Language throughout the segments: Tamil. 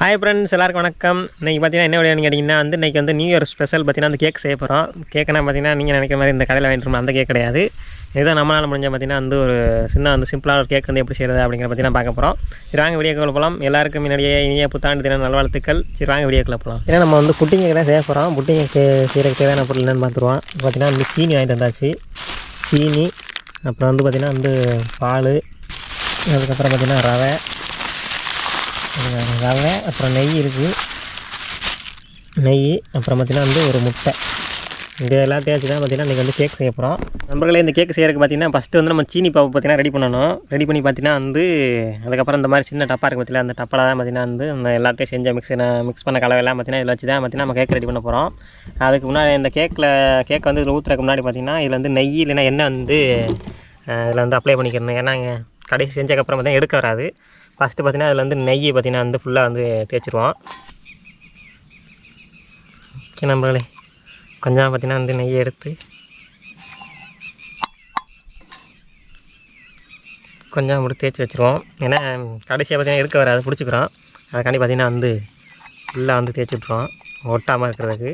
ஹாய் ஃப்ரெண்ட்ஸ், எல்லாருக்கும் வணக்கம். இன்றைக்கி பார்த்தீங்கன்னா என்ன விளையாடுன்னு கேட்டிங்கன்னா இன்றைக்கி நியூ இயர் ஸ்பெஷல் பார்த்தீங்கன்னா அந்த கேக் செய்ய போகிறோம். கேக்குனா பார்த்தீங்கன்னா நீங்கள் நினைக்கிற மாதிரி இந்த கடையில் வாங்கிட்டு அந்த கேக் கிடையாது. இதுதான் நம்மளால் முடிஞ்சால் பார்த்தீங்கன்னா ஒரு சின்ன சிம்பிளான ஒரு கேக் எப்படி செய்கிறது அப்படிங்கிற பார்த்தீங்கன்னா பார்க்க போகிறோம். வாங்க வீடியோக்குள்ள போகலாம். எல்லாருக்கும் முன்னாடியே இனிய புத்தாண்டு தின நல்வாழ்த்துக்கள். வாங்க வீடியோக்குள்ள போகலாம். ஏன்னா நம்ம புட்டிங் கேக் தான் செய்ய போகிறோம். புட்டிங் கேக் செய்கிறதுக்கு தேவையான பொருள் என்னென்னு பார்த்துருவோம். பார்த்தீங்கன்னா சீனி வாங்கிட்டு வந்தாச்சு. சீனி, அப்புறம் பார்த்தீங்கன்னா பால், அதுக்கப்புறம் பார்த்தீங்கன்னா ரவை, அப்புறம் நெய் இருக்குது. நெய் அப்புறம் பார்த்திங்கன்னா ஒரு முட்டை. இது எல்லாத்தையும் வச்சு தான் பார்த்திங்கன்னா இன்றைக்கி கேக் செய்ய போகிறோம். நம்மளே இந்த கேக் செய்கிறதுக்கு பார்த்திங்கன்னா ஃபஸ்ட்டு நம்ம சீனி பாவு பார்த்திங்கன்னா ரெடி பண்ணணும். ரெடி பண்ணி பார்த்திங்கன்னா அதுக்கப்புறம் இந்த மாதிரி சின்ன டப்பா இருக்குது பார்த்திங்கன்னா, அந்த டப்பாவில் தான் பார்த்திங்கன்னா அந்த எல்லாத்தையும் செஞ்ச மிக்ஸ் பண்ண கலவையெல்லாம் பார்த்திங்கன்னா இதில் வச்சு தான் பார்த்திங்கன்னா நம்ம கேக் ரெடி பண்ண போகிறோம். அதுக்கு முன்னாடி இந்த கேக் இதில் ஊற்றுறதுக்கு முன்னாடி பார்த்திங்கன்னா இதில் நெய் இல்லைன்னா எண்ணெய் இதில் அப்ளை பண்ணிக்கிறணும். ஏன்னா கடைசி செஞ்சதுக்கப்புறம் பார்த்திங்கன்னா எடுக்க வராது. ஃபஸ்ட்டு பார்த்திங்கன்னா அதில் நெய் பார்த்திங்கன்னா ஃபுல்லாக தேய்ச்சிருவோம். ஓகே நம்மளே கொஞ்சம் பார்த்திங்கன்னா நெய்யை எடுத்து கொஞ்சம் அப்படி தேய்ச்சி வச்சுருவோம். ஏன்னா கடைசியாக பார்த்திங்கன்னா எடுக்க வராது, பிடிச்சிக்கிறோம். அதுக்காண்டி பார்த்திங்கன்னா ஃபுல்லாக தேய்ச்சி விட்ருவோம் ஒட்டாமல் இருக்கிறதுக்கு.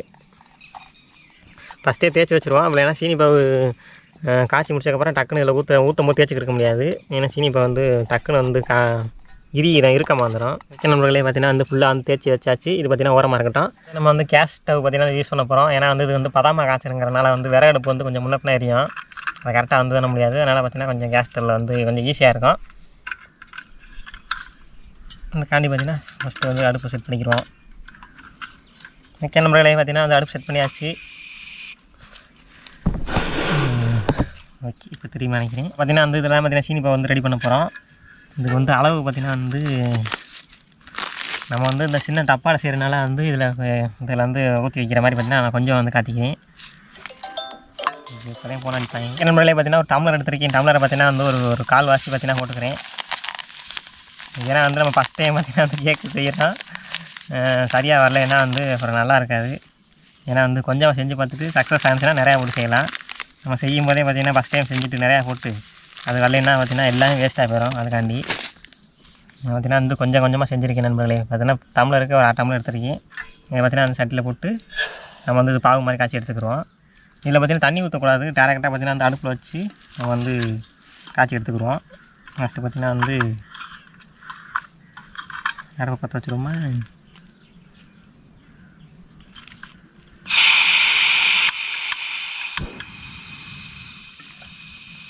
ஃபஸ்ட்டே தேய்ச்சி வச்சுருவோம். அப்படி ஏன்னா சீனி பாவு காய்ச்சி முடிச்சதுக்கப்புறம் டக்குன்னு இதில் ஊற்றும் போது தேய்ச்சிக்கிருக்க முடியாது. ஏன்னா சீனி பாவு டக்குன்னு இருக்கமாக வந்துடும். நண்பர்களே பார்த்திங்கன்னா ஃபுல்லாக தேய்ச்சி வச்சாச்சு. இது பார்த்திங்கன்னா ஓரமாக இருக்கட்டும். நம்ம கேஸ் ஸ்டவ் பார்த்திங்கன்னா யூஸ் பண்ண போகிறோம். ஏன்னா இது பதாமா காய்ச்சலுங்கிறனால விறகு அடுப்பு கொஞ்சம் முன்னப்பினா எரியும். அது கரெக்டாக பண்ண முடியாது. அதனால் பார்த்திங்கன்னா கொஞ்சம் கேஸ் ஸ்டவ்வில் கொஞ்சம் ஈஸியாக இருக்கும். அதுக்காண்டி பார்த்திங்கன்னா ஃபஸ்ட்டு அடுப்பு செட் பண்ணிக்கிடுவோம். ஓகே நண்பர்களே பார்த்திங்கன்னா அடுப்பு செட் பண்ணியாச்சு. ஓகே, இப்போ தெரியுமா நினைக்கிறேன். பார்த்திங்கன்னா இதெல்லாம் பார்த்திங்கன்னா சீனி பாவு ரெடி பண்ண போகிறோம். இதுக்கு அளவு பார்த்திங்கன்னா நம்ம இந்த சின்ன டப்பாவில் செய்கிறனால இதில் ஊற்றி வைக்கிற மாதிரி பார்த்திங்கன்னா நான் கொஞ்சம் காத்திக்கிறேன். இப்போதையும் போன அடிப்பாங்க. நண்பர்களே பார்த்திங்கன்னா ஒரு டம்ளர் எடுத்துருக்கேன். டம்ளரை பார்த்திங்கன்னா ஒரு கால் வாசி பார்த்திங்கன்னா போட்டுக்கிறேன். ஏன்னா நம்ம ஃபஸ்ட் டைம் பார்த்திங்கன்னா கேக்கு செய்கிறோம். சரியாக வரல, ஏன்னா அப்புறம் நல்லா இருக்காது. ஏன்னா கொஞ்சம் செஞ்சு பார்த்துட்டு சக்ஸஸ் ஆனிச்சுன்னா நிறையா போட்டு செய்யலாம். நம்ம செய்யும் போதே பார்த்திங்கன்னா ஃபஸ்ட் டைம் செஞ்சுட்டு நிறையா போட்டு அது வரலைன்னா பார்த்திங்கன்னா எல்லாமே வேஸ்ட்டாக போயிடும். அதுக்காண்டி பார்த்திங்கன்னா கொஞ்சம் கொஞ்சமாக செஞ்சுருக்கேன் நண்பர்களே. பார்த்திங்கன்னா டம்ளருக்கு ஒரு 1/2 டம்ளர் எடுத்துருக்கேன். இதை பார்த்திங்கன்னா சட்டியில் போட்டு நம்ம இது பாவு மாதிரி காய்ச்சி எடுத்துக்கிறோம். இதில் பார்த்திங்கன்னா தண்ணி ஊற்றக்கூடாது. டேரெக்டாக பார்த்திங்கன்னா அடுப்பில் வச்சு நம்ம காய்ச்சி எடுத்துக்கிறோம். ஃபஸ்ட்டு பார்த்திங்கன்னா அடுப்பை பற்ற வச்சுருவோமா.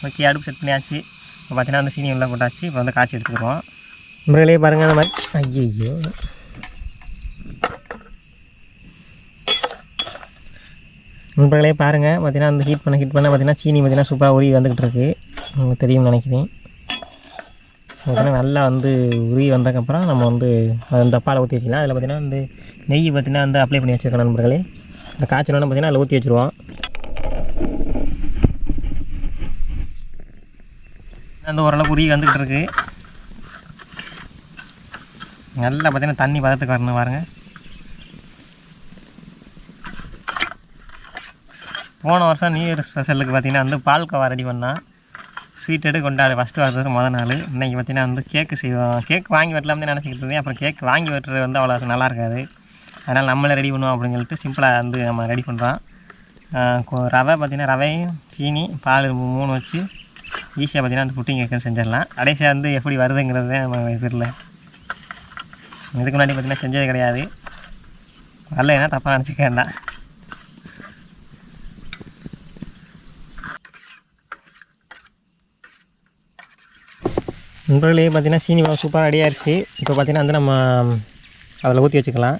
ஓகே, அடுப்பு செட் பண்ணியாச்சு. இப்போ பார்த்திங்கன்னா சீனி உள்ள போட்டாச்சு. இப்போ காய்ச்சி எடுத்துக்கிறோம். நண்பர்களே பாருங்கள் அந்த மாதிரி. ஐயோ, நண்பர்களே பாருங்கள் பார்த்திங்கன்னா ஹீட் பண்ண பார்த்திங்கன்னா சீனி பார்த்திங்கன்னா சூப்பராக உருவி வந்துக்கிட்டு இருக்குது. உங்களுக்கு தெரியும்னு நினைக்கிறேன். பார்த்திங்கன்னா நல்லா உருவி வந்ததுக்கப்புறம் நம்ம அந்த டப்பாவில் ஊற்றி வச்சுக்கலாம். அதில் பார்த்திங்கன்னா நெய் பார்த்திங்கன்னா அப்ளை பண்ணி வச்சுருக்கோம் நண்பர்களே. இந்த காய்ச்சலோன்னு பார்த்திங்கன்னா அதில் ஊற்றி வச்சுருவோம். ஓரளவுக்கு உருகி வந்துக்கிட்டு இருக்குது. நல்லா பார்த்திங்கன்னா தண்ணி பதத்துக்கு வரணும் பாருங்கள். போன வருஷம் நியூ இயர் ஸ்பெஷலுக்கு பார்த்திங்கன்னா பால்கோவா ரெடி பண்ணால் ஸ்வீட் எடுத்து கொண்டாடு ஃபஸ்ட்டு வரது முதல் நாள். இன்றைக்கி பார்த்திங்கன்னா கேக்கு செய்வோம். கேக் வாங்கி வெட்டலாம்னு நினச்சிக்கிட்டு இருந்தேன். அப்புறம் கேக் வாங்கி வெட்டுறது அவ்வளோ நல்லா இருக்காது. அதனால் நம்மளே ரெடி பண்ணுவோம் அப்படின்னு சொல்லிட்டு சிம்பிளாக நம்ம ரெடி பண்ணுறோம். ரவை பார்த்திங்கன்னா ரவையும் சீனி பால் 3 வச்சு ஈஸியாக பார்த்திங்கன்னா புட்டிங் கேக்கு செஞ்சிடலாம். கடைசியாக எப்படி வருதுங்கிறது நம்ம தெரியல. இதுக்கு முன்னாடி பார்த்திங்கன்னா செஞ்சது கிடையாது. வரல, ஏன்னா தப்பாக நினச்சிக்க வேண்டாம். நண்பர்களே பார்த்திங்கன்னா சீனி மாவு சூப்பராக ரெடி ஆயிடுச்சு. இப்போ பார்த்திங்கன்னா நம்ம அதில் ஊற்றி வச்சுக்கலாம்.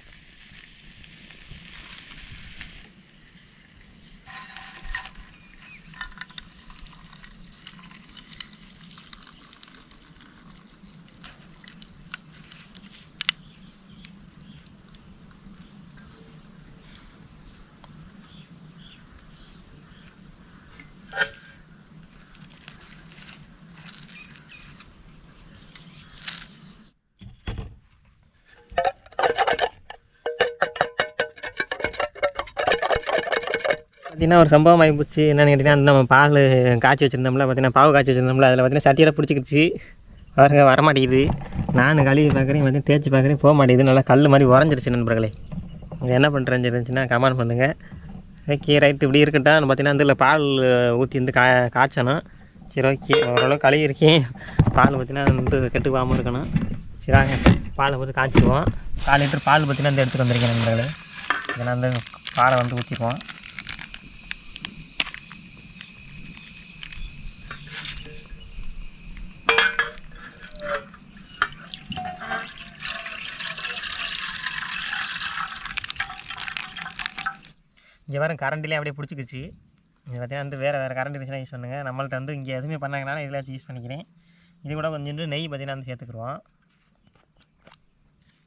பார்த்திங்கன்னா ஒரு சம்பவம் ஆகி போச்சு. என்னென்னு கேட்டிங்கன்னா நம்ம பால் காய்ச்சி வச்சுருந்தோம்ல, பார்த்திங்கன்னா பாவு காய்ச்சி வச்சுருந்தோம்ல, அதில் பார்த்திங்கன்னா சட்டியோட பிடிச்சிக்கிச்சு. பாருங்க வரமாட்டேங்குது. நான் கழுவி பார்க்குறேன் பார்த்தீங்கன்னா தேய்ச்சி பார்க்குறேன் போக மாட்டேங்குது. நல்லா கல் மாதிரி உறைஞ்சிருச்சு நண்பர்களே. இது என்ன பண்ணுறேன்னு இருந்துச்சுன்னா கமெண்ட் பண்ணுங்கள். ஓகே ரைட்டு இப்படி இருக்கட்டும். பார்த்தீங்கன்னா இதில் பால் ஊற்றி வந்து காய்ச்சணும். சரி ஓகே ஓரளவுக்கு கழுவிருக்கேன். பால் பார்த்தீங்கன்னா வந்து கெட்டு போகாமல் இருக்கணும். சரிங்க பாலை போட்டு காய்ச்சிடுவோம். 4 லிட்டர் பால் பார்த்தீங்கன்னா இந்த எடுத்துகிட்டு வந்திருக்கேன் நண்பர்களே. இதெல்லாம் வந்து பாலை வந்து ஊற்றிடுவோம். இங்கே வேறு கரண்ட்லேயே அப்படியே பிடிச்சிக்கிச்சு. இது பார்த்தீங்கன்னா வந்து வேறு கரண்ட் இருந்துச்சுன்னா யூஸ் பண்ணுங்கள். நம்மள்ட்ட வந்து இங்கே எதுவுமே பண்ணாங்கனால இதில் யூஸ் பண்ணிக்கிறேன். இது கூட கொஞ்சோண்டு நெய் பார்த்தீங்கன்னா வந்து சேர்த்துக்குருவோம்.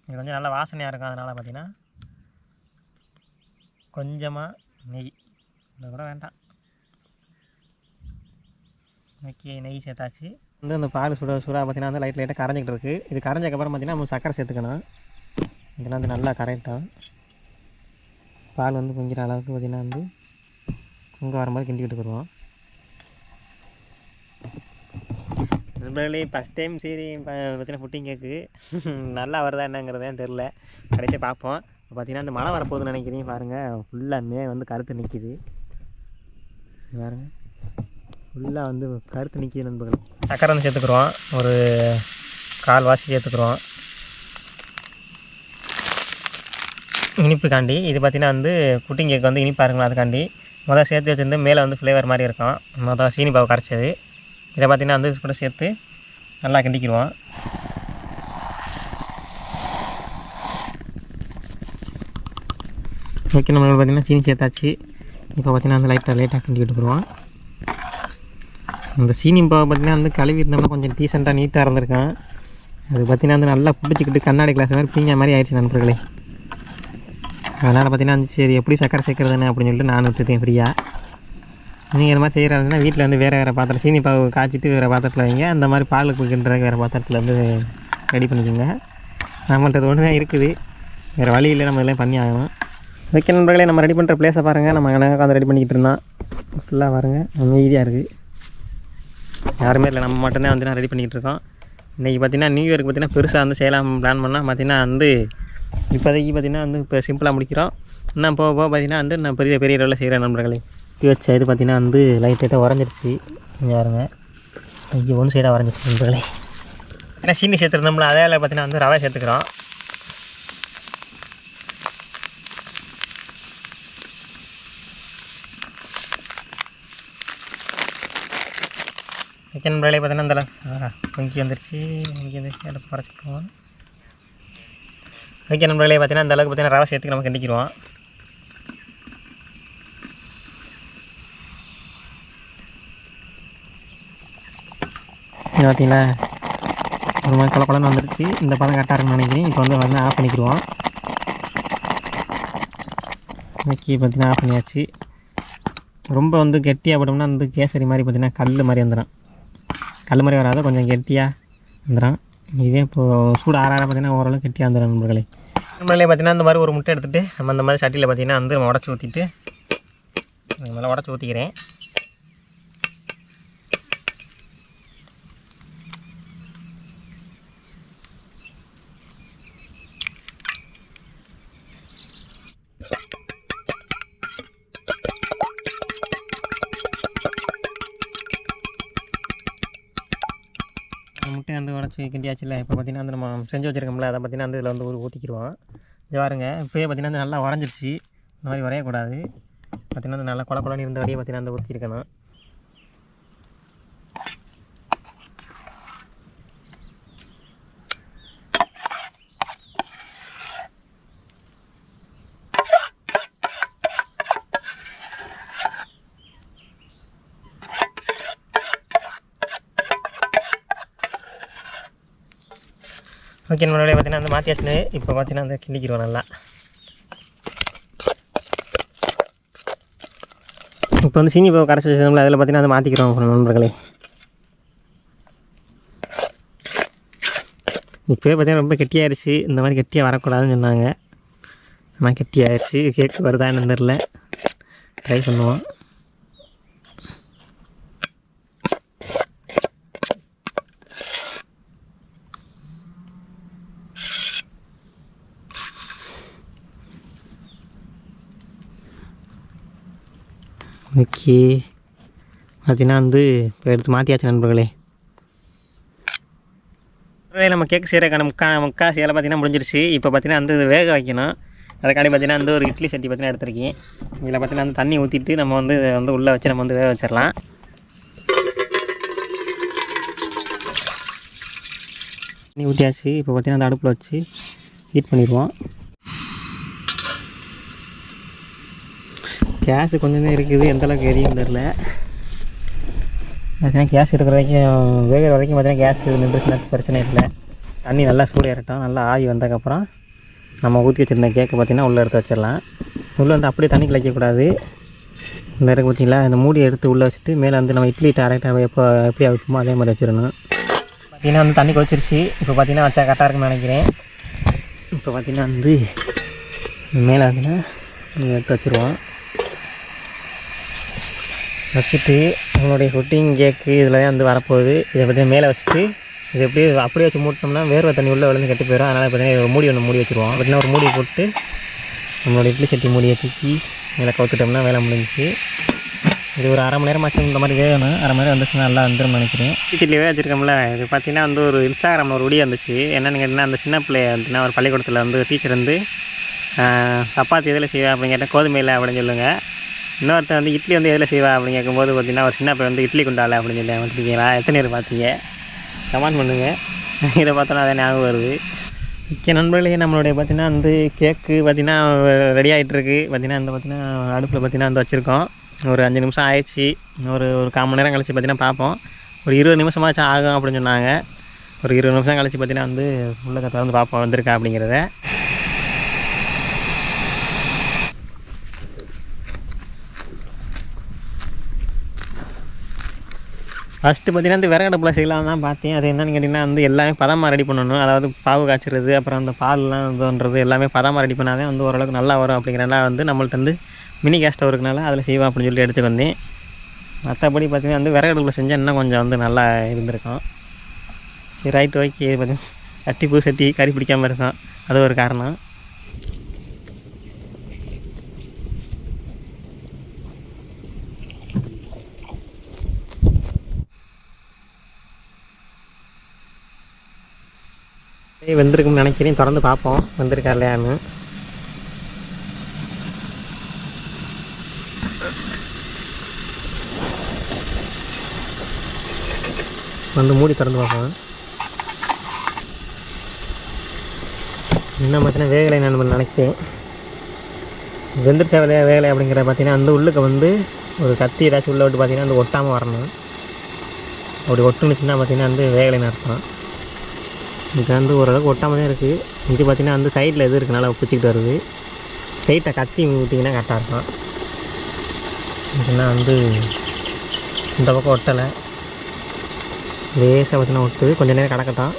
இது கொஞ்சம் நல்லா வாசனையாக இருக்கும். அதனால் பார்த்தீங்கன்னா கொஞ்சமாக நெய் இது கூட வேண்டாம். ஓகே நெய் சேர்த்தாச்சு. வந்து அந்த பால் சூடாக பார்த்தீங்கன்னா வந்து லைட்டாக கரைஞ்சிக்கிட்டு இருக்குது. இது கரைஞ்சக்கப்புறம் பார்த்தீங்கன்னா நம்ம சக்கரை சேர்த்துக்கணும். இதெல்லாம் வந்து நல்லா கரெக்டாக பால் வந்து பொங்கிற அளவுக்கு பார்த்திங்கன்னா வந்து பொங்க வரும்போது கிண்டி விட்டுக்குருவோம். நண்பர்களே ஃபஸ்ட் டைம் சரி பார்த்தீங்கன்னா புட்டிங் கேக்கு நல்லா வருதா என்னங்கிறதே தெரில. கடைசியாக பார்ப்போம். பார்த்திங்கன்னா அந்த மழை வரப்போகுதுன்னு நினைக்கிறீங்க. பாருங்கள் ஃபுல்லாக வந்து கருத்து நிற்கிது. பாருங்கள் ஃபுல்லாக வந்து கருத்து நிற்கிது நண்பர்கள். சக்கரை வந்து சேர்த்துக்குறோம். ஒரு 1/4 வாசி சேர்த்துக்குறோம் இனிப்புக்காண்டி. இது பார்த்திங்கன்னா வந்து புட்டிங் கேக் வந்து இனிப்பாக இருக்குங்களா அதுக்காண்டி முதல்ல சேர்த்து வச்சுருந்து மேலே வந்து ஃப்ளேவர் மாதிரி இருக்கும். முதல்ல சீனி பாவு கரைச்சது. இதை பார்த்திங்கன்னா வந்து கூட சேர்த்து நல்லா கிண்டிக்கிடுவோம். ஓகே நம்மளுக்கு பார்த்திங்கன்னா சீனி சேர்த்தாச்சு. இப்போ பார்த்திங்கன்னா வந்து லைட்டாக கிண்டி விட்டுக்குருவோம். இந்த சீனி பாவை பார்த்திங்கன்னா வந்து கழுவி இருந்தோம்னா கொஞ்சம் டீசெண்டாக நீட்டாக இருந்திருக்கும். அது பார்த்திங்கன்னா வந்து நல்லா பிடிச்சிக்கிட்டு கண்ணாடி கிளாஸ் மாதிரி பீங்க மாதிரி ஆயிடுச்சு நண்பர்களே. அதனால் பார்த்திங்கன்னா சரி எப்படி சக்கரை சேர்க்குறதுன்னு அப்படின்னு சொல்லிட்டு நான் விட்டுட்டேன் ஃப்ரீயாக. நீங்கள் இந்த மாதிரி செய்கிறாருன்னா வீட்டில் வந்து வேறு பாத்திரம் சீனி பாவு காய்ச்சிட்டு வேறு பாத்திரத்தில் வைங்க. அந்த மாதிரி பால் குடிக்கின்றதுக்கு வேறு பாத்திரத்தில் வந்து ரெடி பண்ணிக்கோங்க. நம்மள்ட்ட ஒன்று தான் இருக்குது, வேறு வழி இல்லை, நம்ம இதெல்லாம் பண்ணி ஆகணும். ஓகே நண்பர்களே நம்ம ரெடி பண்ணுற பிளேஸை பாருங்கள். நம்ம அங்கே உட்காந்து ரெடி பண்ணிக்கிட்டு இருந்தோம். ஃபுல்லாக பாருங்கள் அமைதியாக இருக்குது, யாருமே இல்லை, நம்ம மட்டும்தான் வந்து நான் ரெடி பண்ணிக்கிட்டு இருக்கோம். இன்றைக்கி பார்த்திங்கன்னா நியூ இயருக்கு பார்த்திங்கன்னா பெருசாக வந்து செய்யலாம் பிளான் பண்ணால் பார்த்திங்கன்னா வந்து இப்போதைக்கு பார்த்திங்கன்னா வந்து இப்போ சிம்பிளாக முடிக்கிறோம். இன்னும் போக பார்த்திங்கன்னா வந்து நான் பெரிய அளவில் செய்கிறேன் நண்பர்களே. வச்ச இது பார்த்திங்கன்னா வந்து லைட்டாக உறைஞ்சிருச்சு. யாருங்க இங்கே ஒன்று சைடாக உறைஞ்சிருச்சு நண்பர்களே. ஏன்னா சீனி சேர்த்துருந்தோம்ல அதே பார்த்திங்கன்னா வந்து ரவை சேர்த்துக்கிறோம். ஓகே நண்பர்களே பார்த்திங்கன்னா இந்த பொங்கி வந்துருச்சு அடுப்பு குறைச்சிக்கிடுவோம். ஓகே நண்பர்களே பார்த்திங்கன்னா இந்த அளவுக்கு பார்த்திங்கன்னா ரவை சேர்த்துக்கு நம்ம கிண்டிக்கிடுவோம். பார்த்தீங்களா ஒரு மாதிரி குழப்பம்னு வந்துருச்சு. இந்த பதம் கரெக்டாக இருக்குன்னு நினைக்கிறேன். இப்போ வந்து ஆஃப் பண்ணிக்கிடுவோம். ஓகே பார்த்திங்கன்னா ஆஃப் பண்ணியாச்சு. ரொம்ப வந்து கெட்டியாக போட்டோம்னா வந்து கேசரி மாதிரி பார்த்திங்கன்னா கல் மாதிரி வந்துடும். கல் மாதிரி வராது, கொஞ்சம் கெட்டியாக வந்துடும். இதே இப்போது சூடு ஆறாக பார்த்திங்கன்னா ஓரளவு கெட்டியாக வந்துடும் நண்பர்களே. நண்பர்களே பார்த்திங்கன்னா இந்த மாதிரி ஒரு முட்டை எடுத்துகிட்டு நம்ம இந்த மாதிரி சட்டியில் பார்த்திங்கன்னா வந்து நம்ம உடச்சி ஊற்றிட்டு இந்த மாதிரி உடச்சி ஊற்றிக்கிறேன். முட்டை வந்து உடச்சி கிண்டியாச்சுல. இப்போ பார்த்திங்கன்னா வந்து நம்ம செஞ்சு வச்சுருக்கோம்ல அதை பார்த்திங்கன்னா வந்து இதில் வந்து ஊற்றிக்கிடுவோம். இது பாருங்க இப்போயே பார்த்திங்கன்னா வந்து நல்லா உடஞ்சிருச்சு. இந்த மாதிரி உரையக்கூடாது. பார்த்திங்கன்னா வந்து நல்லா குழன்னு இருந்த வரையே பார்த்திங்கன்னா வந்து ஊற்றிருக்கணும். ஓகே நம்மளோட பார்த்திங்கன்னா வந்து மாற்றியாச்சுன்னு இப்போ பார்த்திங்கன்னா வந்து கிண்டிக்கிடுவோம் நல்லா. இப்போ வந்து சீனி இப்போ கரைச்சி வச்சோம்ல அதில் பார்த்திங்கன்னா அதை மாற்றிக்கிறோம் நண்பர்களே. இப்போயே பார்த்திங்கன்னா ரொம்ப கெட்டியாகிடுச்சு. இந்த மாதிரி கெட்டியாக வரக்கூடாதுன்னு சொன்னாங்க. ஆனால் கெட்டியாகிடுச்சு. கேக்கு வருதா என்னன்னு தெரில, ட்ரை பண்ணுவோம். ஓகே, பார்த்தீங்கன்னா வந்து இப்போ எடுத்து மாற்றியாச்சு நண்பர்களே. நம்ம கேக் செய்கிறக்கான முக்கால் சேலை பார்த்திங்கன்னா முடிஞ்சிருச்சு. இப்போ பார்த்திங்கன்னா வந்து வேக வைக்கணும். அதுக்காண்டி பார்த்திங்கன்னா வந்து ஒரு இட்லி சட்டி பார்த்திங்கன்னா எடுத்துருக்கேன். இதில் பார்த்திங்கன்னா வந்து தண்ணி ஊற்றிட்டு நம்ம வந்து உள்ளே வச்சு நம்ம வந்து வேக வச்சிடலாம். தண்ணி ஊற்றியாச்சு. இப்போ பார்த்திங்கன்னா அந்த அடுப்பில் வச்சு ஹீட் பண்ணிடுவோம். கேஸு கொஞ்சம் தான் இருக்குது, எந்தளவுக்கு எரியும் தெரில. பார்த்தீங்கன்னா கேஸ் இருக்கிற வரைக்கும் வேகிற வரைக்கும் பார்த்திங்கன்னா கேஸ் நின்றுச்சுன்னா பிரச்சனை இல்லை. தண்ணி நல்லா சூடேறட்டும். நல்லா ஆவி வந்ததுக்கப்புறம் நம்ம ஊற்றி வச்சுருந்த கேக்கு பார்த்திங்கன்னா உள்ளே எடுத்து வச்சிடலாம். உள்ளே வந்து அப்படியே தண்ணி கலைக்கக்கூடாது. இந்த இருக்கு பார்த்திங்களா, இந்த மூடியை எடுத்து உள்ளே வச்சுட்டு மேலே வந்து நம்ம இட்லி டேரெக்டாக எப்படி வைப்போமோ அதே மாதிரி வச்சிடணும். பார்த்திங்கன்னா வந்து தண்ணி கொதிச்சிருச்சு. இப்போ பார்த்திங்கன்னா வச்சா கரெக்டாக இருக்குன்னு நினைக்கிறேன். இப்போ பார்த்திங்கன்னா வந்து மேலே வந்து எடுத்து வச்சுருவோம். வச்சுட்டு நம்மளுடைய புட்டிங் கேக்கு இதில் வந்து வரப்போகுது. இதை பார்த்திங்கன்னா மேலே வச்சுட்டு இது அப்படியே வச்சு மூட்டோம்னா வேர்வை தண்ணி உள்ளே விழுந்து கெட்டு போயிடும். அதனால் பார்த்திங்கன்னா ஒரு மூடி மூடி வச்சுருவோம். பார்த்திங்கன்னா ஒரு மூடி போட்டு நம்மளோட இட்லி சட்டி மூடியை தூக்கி மேலே கவுத்துட்டோம்னா வேலை முடிஞ்சிச்சு. இது ஒரு அரை மணி நேரம் ஆச்சு இந்த மாதிரி வேகணும். அரை மணி நேரம் வந்துச்சுன்னா நல்லா வந்துடும் நினைக்கிறேன். இட்லியே வச்சுருக்கோம்ல, இது பார்த்திங்கன்னா வந்து ஒரு இன்ஸ்டாகிராமில் ஒரு வீடியோ வந்துச்சு. என்னென்னு கேட்டிங்கன்னா, அந்த சின்ன பிள்ளைய வந்துன்னா ஒரு பள்ளிக்கூடத்தில் வந்து டீச்சர் வந்து சப்பாத்தி எதில் செய்வா அப்படின்னு கேட்டால் கோதுமையில் அப்படின்னு சொல்லுங்கள். இன்னொருத்தர் வந்து இட்லி வந்து எதில் செய்வா அப்படின்னு கேட்கும்போது பார்த்திங்கன்னா ஒரு சின்ன பையன் வந்து இட்லி குண்டால அப்படின்னு சொல்லி வந்துருக்கீங்களா? எத்தனை பேர் பார்த்தீங்க? கமெண்ட் பண்ணுங்கள். இதை பார்த்தோன்னா அதே ஞாபகம் வருது. முக்கிய நண்பர்களே, நம்மளுடைய பார்த்திங்கன்னா வந்து கேக்கு பார்த்திங்கன்னா ரெடி ஆகிட்டுருக்கு. பார்த்திங்கன்னா இந்த பார்த்திங்கன்னா அடுப்பில் பார்த்திங்கன்னா வந்து வச்சுருக்கோம். ஒரு 5 நிமிஷம் ஆயிடுச்சு. ஒரு 1/4 மணி நேரம் கழிச்சு பார்த்திங்கன்னா பார்ப்போம். ஒரு 20 நிமிஷமாச்சும் ஆகும் அப்படின்னு சொன்னாங்க. ஒரு 20 நிமிஷம் கழிச்சு பார்த்திங்கன்னா வந்து உள்ள திறந்து பார்ப்போம் வந்திருக்கா அப்படிங்கிறத. ஃபஸ்ட்டு பார்த்திங்கன்னா இந்த விறகு அடுப்பில் செய்யலாம் தான் பார்த்தேன். அது என்னென்னு கேட்டிங்கன்னா வந்து எல்லாமே பதமாக ரெடி பண்ணணும். அதாவது பாவு காய்ச்சிறது, அப்புறம் அந்த பால்லாம் இது பண்ணுறது எல்லாமே பதமாக ரெடி பண்ணால் தான் வந்து ஓரளவுக்கு நல்லா வரும். அப்படிங்கிறனால வந்து நம்மள்ட்ட வந்து மினி கேஸ் ஸ்டவ் இருக்கனால அதில் செய்வோம் அப்படின்னு சொல்லி எடுத்து வந்தேன். மற்றபடி பார்த்திங்கன்னா வந்து விறகு அடுப்பில் செஞ்சால் இன்னும் கொஞ்சம் வந்து நல்லா இருந்திருக்கும். சரி, ரைட், ஓகே. பார்த்திங்கன்னா சட்டி பூ சட்டி கறி பிடிக்காமல் இருக்கும், அது ஒரு காரணம். வெந்திருக்குன்னு நினைக்கிறேன். திறந்து பார்ப்போம் வெந்திருக்கா இல்லையான்னு. வந்து மூடி திறந்து பார்ப்போம். இன்னும் பார்த்தீங்கன்னா வேகலை நான் நினைக்கிறேன். வெந்திருச்சா வேகலை அப்படிங்கிற பார்த்தீங்கன்னா அந்த உள்ளுக்கு வந்து ஒரு கத்தி ஏதாச்சும் உள்ள விட்டு பார்த்தீங்கன்னா அந்த ஒட்டாமல் வரணும். அப்படி ஒட்டுனுச்சுன்னா பார்த்தீங்கன்னா வந்து வேகலைன்னு அர்த்தம். இது வந்து ஓரளவுக்கு ஒட்டாமல் தான் இருக்குது. இது பார்த்திங்கன்னா வந்து சைடில் எது இருக்குனால பிடிச்சிக்கிட்டு வருது. சைட்டை கத்தி ஊற்றிங்கன்னா கரெக்டாக இருக்கும். இதுனா வந்து இந்த பக்கம் ஒட்டலை, லேசாக பார்த்திங்கன்னா ஒட்டுது. கொஞ்சம் நேரம் கிடக்கட்டும்.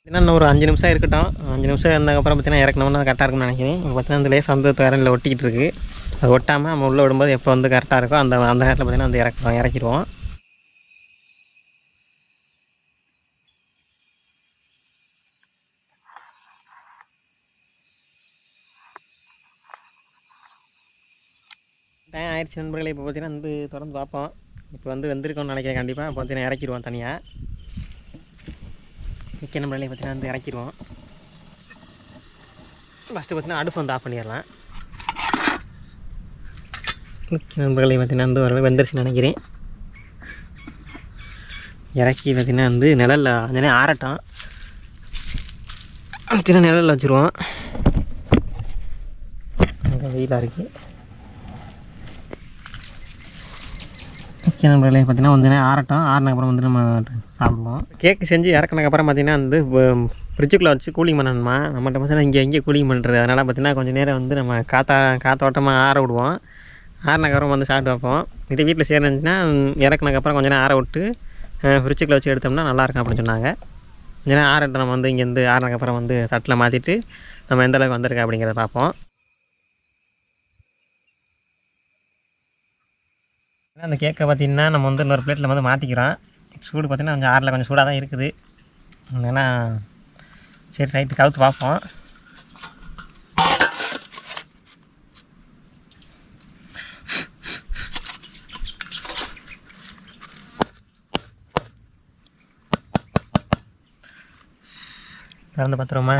இன்னும் ஒரு 5 நிமிஷம் இருக்கட்டும். 5 நிமிஷம் இருந்ததுக்கப்புறம் பார்த்திங்கன்னா இறக்கணும்னா அது கரெக்டாக இருக்குன்னு நினைக்கிறேன். பார்த்திங்கன்னா அந்த லேசாக வந்து திறனில் ஒட்டிக்கிட்டு இருக்குது. அது ஒட்டாமல் நம்ம உள்ளே விடும்போது எப்போ வந்து கரெக்டாக இருக்கோ அந்த நேரத்தில் பார்த்திங்கன்னா வந்து இறக்கிடுவோம். டைம் ஆயிடுச்சு நண்பர்களே. இப்போ பார்த்தீங்கன்னா வந்து திறந்து பார்ப்போம். இப்போ வந்து வெந்திருக்கோன்னு நினைக்கிறேன். கண்டிப்பாக இப்போ பார்த்தீங்கன்னா இறக்கிடுவோம் தனியாக. மிக்க நண்பர்களே பார்த்தீங்கன்னா வந்து இறக்கிடுவோம். ஃபஸ்ட்டு பார்த்தீங்கன்னா அடுப்பு வந்து ஆஃப் பண்ணிடலாம். மிக்க நண்பர்களே பார்த்தீங்கன்னா வந்து ஓரளவு வெந்துருச்சுன்னு நினைக்கிறேன். இறக்கி பார்த்தீங்கன்னா வந்து நிழலில் அந்த ஆறட்டும். சின்ன நிழலில் வச்சுருவோம். அங்கே வெயிலாக இருக்குது. நண்பர்களே பார்த்திங்கன்னா வந்து ஆறட்டும். ஆறினக்கப்புறம் வந்து நம்ம சாப்பிடுவோம். கேக்கு செஞ்சு இறக்குனதுக்கப்புறம் பார்த்திங்கன்னா வந்து ஃப்ரிட்ஜுக்குள்ளே வச்சு கூலிங் பண்ணணுமா. நம்மகிட்ட பார்த்தீங்கன்னா இங்கே கூலிங் பண்ணுறது. அதனால் பார்த்திங்கன்னா கொஞ்சம் நேரம் வந்து நம்ம காற்றோட்டமாக ஆற விடுவோம். ஆறினக்கப்புறம் வந்து சாப்பிட்டு வைப்போம். இது வீட்டில் சேர்ந்துச்சுன்னா இறக்குனதுக்கப்புறம் கொஞ்சம் நேரம் ஆற விட்டு ஃப்ரிட்ஜுக்குள்ளே வச்சு எடுத்தோம்னா நல்லாயிருக்கும் அப்படின்னு சொன்னாங்க. கொஞ்சம் நேரம் ஆறட்டும். நம்ம வந்து இங்கேருந்து ஆறினக்கப்புறம் வந்து தட்டில் மாற்றிட்டு நம்ம எந்தளவுக்கு வந்திருக்கா அப்படிங்கிறத பார்ப்போம். அந்த கேக்கை பார்த்திங்கன்னா நம்ம வந்து இன்னொரு பிளேட்டில் வந்து மாற்றிக்கிறோம். சூடு பார்த்திங்கன்னா கொஞ்சம் ஆறில் கொஞ்சம் சூடாக தான் இருக்குது. ஏன்னா சரி, ரைட்டு கவுத்து பார்ப்போம். திறந்து பார்த்துருவோமா?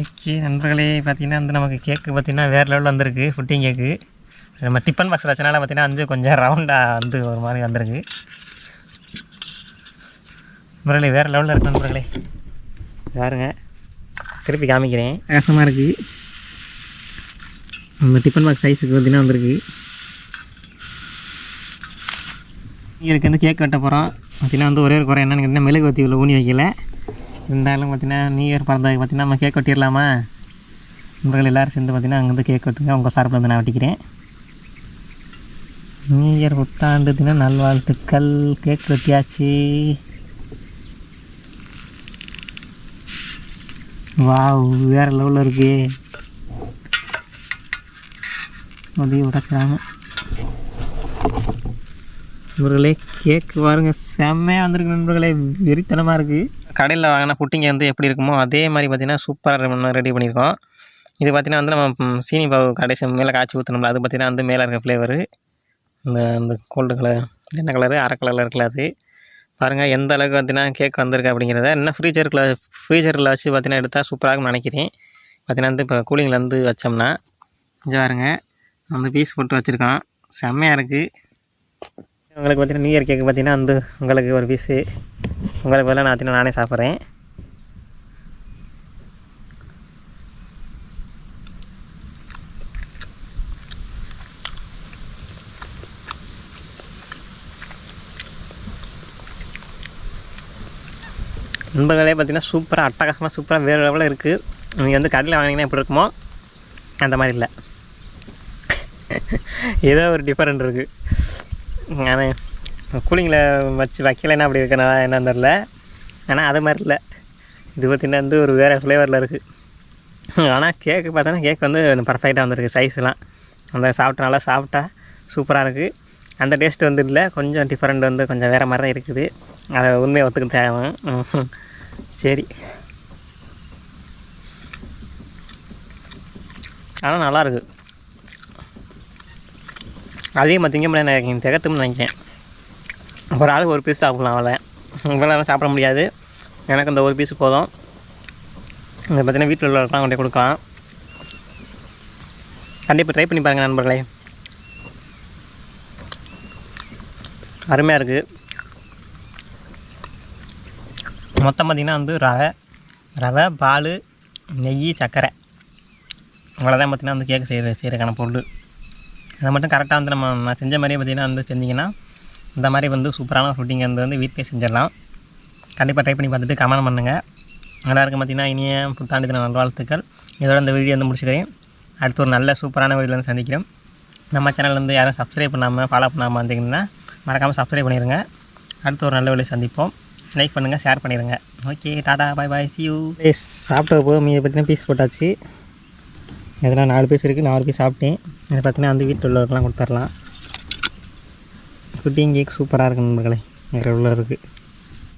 ஓகே நண்பர்களே, பார்த்திங்கன்னா வந்து நமக்கு கேக்கு பார்த்திங்கன்னா வேறு லெவலில் வந்திருக்கு. ஃபுட்டிங் கேக்கு நம்ம டிஃபன் பாக்ஸ் வச்சனால பார்த்திங்கன்னா வந்து கொஞ்சம் ரவுண்டாக வந்து ஒரு மாதிரி வந்திருக்கு. நண்பர்களே வேறு லெவலில் இருக்குது நண்பர்களே. பாருங்க, திருப்பி காமிக்கிறேன். கஷ்டமாக இருக்குது. நம்ம டிஃபன் பாக்ஸ் சைஸுக்கு பார்த்திங்கன்னா வந்திருக்கு. இதுக்கு வந்து கேக் வெட்ட போகிறோம். பார்த்திங்கன்னா வந்து ஒரே ஒரு குறை என்னென்னு கேட்டிங்கன்னா மெழுகு வத்தி உள்ள ஊனி வைக்கல. இருந்தாலும் பார்த்திங்கன்னா நியூ இயர் பிறந்ததுக்கு பார்த்திங்கன்னா நம்ம கேக் வெட்டிடலாமா? நண்பர்கள் எல்லோரும் சேர்ந்து பார்த்திங்கன்னா அங்கேருந்து கேக் வெட்டுங்க. உங்கள் சார்பில் வந்து நான் வெட்டிக்கிறேன். நியூ இயர் புத்தாண்டு தின நல்வாழ்த்துக்கள். கேக் வெட்டியாச்சு. வாவ், வேறு லெவலில் இருக்கு. அதையும் உடைக்கிறாங்க நண்பர்களே. கேக்கு பாருங்க, செம்மையாக வந்திருக்கு நண்பர்களே. வெறித்தனமாக இருக்குது. கடையில் வாங்கினா புட்டிங்க வந்து எப்படி இருக்குமோ அதே மாதிரி பார்த்திங்கன்னா சூப்பராக ரெடி பண்ணியிருக்கோம். இது பார்த்திங்கன்னா வந்து நம்ம சீனி பாவு கடைசி மேலே காய்ச்சி ஊற்றணும்ல, அது பார்த்திங்கன்னா வந்து மேலே இருக்க ஃப்ளேவரு இந்த கோல்டு கலர் என்ன கலரு அரை கலரில் இருக்குல்ல, அது பாருங்கள் எந்த அளவுக்கு பார்த்திங்கன்னா கேக் வந்திருக்கு அப்படிங்கிறத. இன்னும் ஃப்ரீஜரில் வச்சு பார்த்திங்கன்னா எடுத்தால் சூப்பராக நினைக்கிறேன். பார்த்திங்கன்னா வந்து இப்போ கூலிங்கில் வந்து வச்சோம்னா கொஞ்சம் பாருங்க அந்த பீஸ் போட்டு வச்சுருக்கான். செம்மையாக இருக்குது. உங்களுக்கு பார்த்திங்கன்னா நியூ இயர் கேக்கு பார்த்திங்கன்னா வந்து உங்களுக்கு ஒரு பீஸு, உங்களுக்கு பதிலாக நான் நானே சாப்பிட்றேன். நண்பர்களே பார்த்திங்கன்னா சூப்பராக அட்டகாசமாக சூப்பராக வேறு லெவலில் இருக்குது. நீங்கள் வந்து கடையில் வாங்கினீங்கன்னா எப்படி இருக்குமோ அந்த மாதிரி இல்லை, ஏதோ ஒரு டிஃப்ரெண்ட் இருக்குது. ஆனால் கூலிங்கில் வைக்கலைன்னா அப்படி இருக்கனா என்னன்னு தெரில. ஆனால் அது மாதிரி இல்லை, இது பார்த்திங்கன்னா வந்து ஒரு வேறு ஃப்ளேவரில் இருக்குது. ஆனால் கேக்கு பார்த்தோன்னா கேக் வந்து பர்ஃபெக்டாக வந்திருக்கு. சைஸ்லாம் அந்த சாப்பிட்டனால சாப்பிட்டா சூப்பராக இருக்குது. அந்த டேஸ்ட்டு வந்து இல்லை, கொஞ்சம் டிஃப்ரெண்ட் வந்து கொஞ்சம் வேறு மாதிரி தான் இருக்குது. அதை உண்மையை ஒத்துக்க தேவை. சரி, ஆனால் நல்லாயிருக்கு. அதிகமாக திங்க முடியாது, எனக்கு திகட்டும்னு நினைக்கிறேன். ஒரு ஆளுக்கு ஒரு பீஸ் சாப்பிட்லாம், அவ்வளோ இவ்வளோ சாப்பிட முடியாது. எனக்கு இந்த ஒரு பீஸு போதும். இதை பார்த்திங்கன்னா வீட்டில் உள்ளவர்களுக்கு கொண்டே கொடுக்கலாம். கண்டிப்பாக ட்ரை பண்ணி பாருங்கள் நண்பர்களே, அருமையாக இருக்குது. மொத்தம் பார்த்திங்கன்னா வந்து ரவை பால் நெய் சர்க்கரை அவ்வளோதான் பார்த்திங்கன்னா வந்து கேக்கு செய்கிறதுக்கான பொருள். அதை மட்டும் கரெக்டாக வந்து நான் செஞ்ச மாதிரியே பார்த்திங்கன்னா வந்து செஞ்சிங்கன்னா இந்த மாதிரி வந்து சூப்பரான ஃபுட்டிங் வந்து வீட்டிலே செஞ்சிடலாம். கண்டிப்பாக ட்ரை பண்ணி பார்த்துட்டு கமெண்ட் பண்ணுங்கள். எல்லாருக்கும் பார்த்திங்கன்னா இனிய புத்தாண்டு தின நல்வாழ்த்துக்கள். இதோட இந்த வீடியோ வந்து முடிச்சுக்கிறேன். அடுத்து ஒரு நல்ல சூப்பரான வீடியோ வந்து சந்திக்கிறோம். நம்ம சேனல் வந்து யாரும் சப்ஸ்கிரைப் பண்ணாமல் ஃபாலோ பண்ணாமல் வந்தீங்கன்னா மறக்காமல் சப்ஸ்கிரைப் பண்ணிடுங்க. அடுத்து ஒரு நல்ல வீடியோ சந்திப்போம். லைக் பண்ணுங்கள், ஷேர் பண்ணிடுங்க. Okay, Tata, bye bye, see you. சாப்பிட்ட போது மீது பார்த்திங்கன்னா பீஸ் போட்டாச்சு. எதனால் 4 பீஸ் இருக்குது, 4 பீஸ் சாப்பிட்டேன். இதை பார்த்திங்கன்னா வந்து வீட்டில் உள்ளவர்கள்லாம் கொடுத்துர்லாம். ஃபுட்டிங் கேக் சூப்பராக இருக்குது நண்பர்களே, வேறு உள்ள இருக்குது.